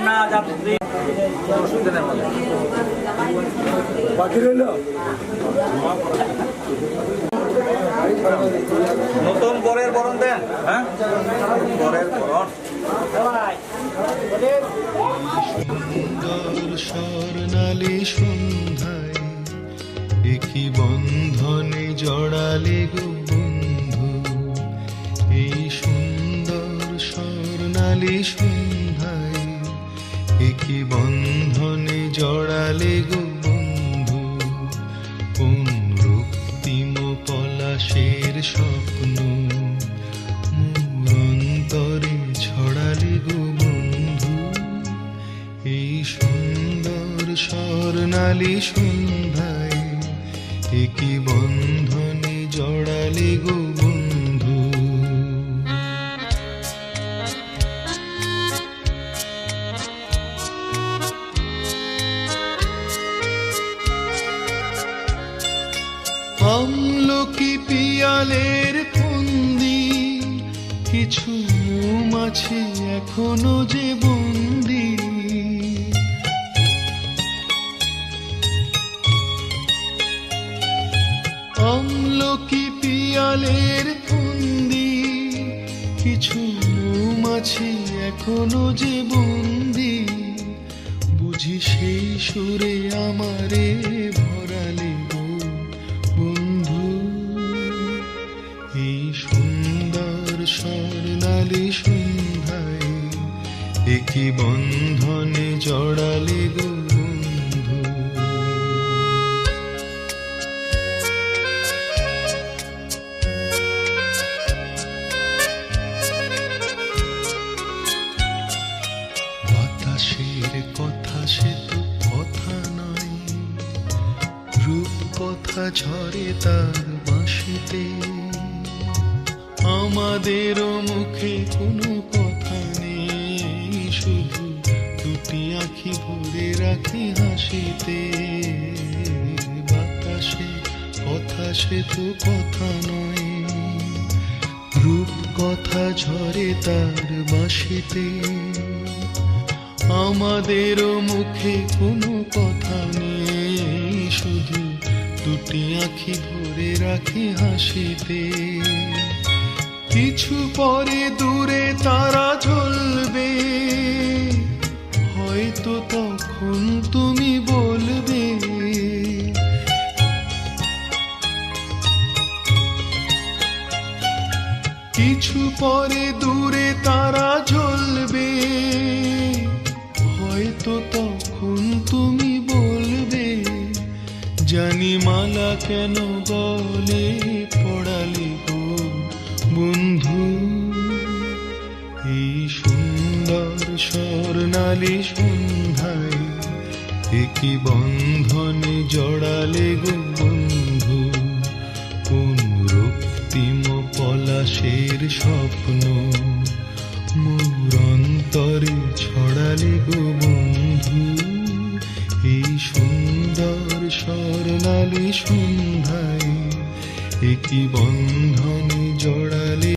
না যাত্রী অসুবিধা নেই বাকি রইল নতুন বরের বরণ দেন। হ্যাঁ, বরের বরণ সুন্দর স্বর্ণালী সন্ধ্যায় একই বন্ধনে জড়ালে গো বন্ধু। এই সুন্দর স্বর্ণালী সন্ধ্যায় একই বন্ধনে জড়ালে গো বন্ধু। কোন রক্তিম পলাশের স্বপ্ন মোর অন্তরে ছড়ালে গো বন্ধু। এই সুন্দর স্বর্ণালী সন্ধ্যায় একই বন্ধনে জড়ালে গো বন্ধু। আমলকি পিয়ালের ফন্দি কিছু মৌমাছি এখনো যে বন্দি। আমলকি পিয়ালের ফন্দি কিছু মৌমাছি এখনো যে বন্দি। বুঝি সেই সুরে আমারে ভরালে গো বন্ধু। এই সুন্দর স্বর্ণালী সন্ধ্যায় একই বন্ধনে জড়ালে গো বন্ধু। বাতাসের কথা সে তো কথা নয়, রূপ কথা ঝরে তার বাঁশিতে। আমাদেরও মুখে কোনো কথা নেই, শুধু দুটি আঁখি ভরে রাখি হাসিতে। বাতাসে কথা সে তো কথা নয়, রূপ কথা ঝরে তার বাঁশিতে। আমাদেরও মুখে কোনো কথা নেই, শুধু দুটি আঁখি ভরে রাখি হাসিতে। কিছু পরে দূরে তারা জ্বলবে, হয়তো তখন তুমি বলবে কিছু পরে দূরে তারা জ্বলবে, হয়তো তখন তুমি বলবে জানি মালা কেন গলে পড়ালে গো বন্ধু। এই সুন্দর স্বর্ণালী সন্ধ্যায় একই বন্ধনে জড়ালে গো বন্ধু। কোন রক্তিম পলাশের স্বপ্ন মোর অন্তরে ছড়ালে গো বন্ধু। এই সুন্দর স্বর্ণালী সন্ধ্যায় একই বন্ধনে জড়ালে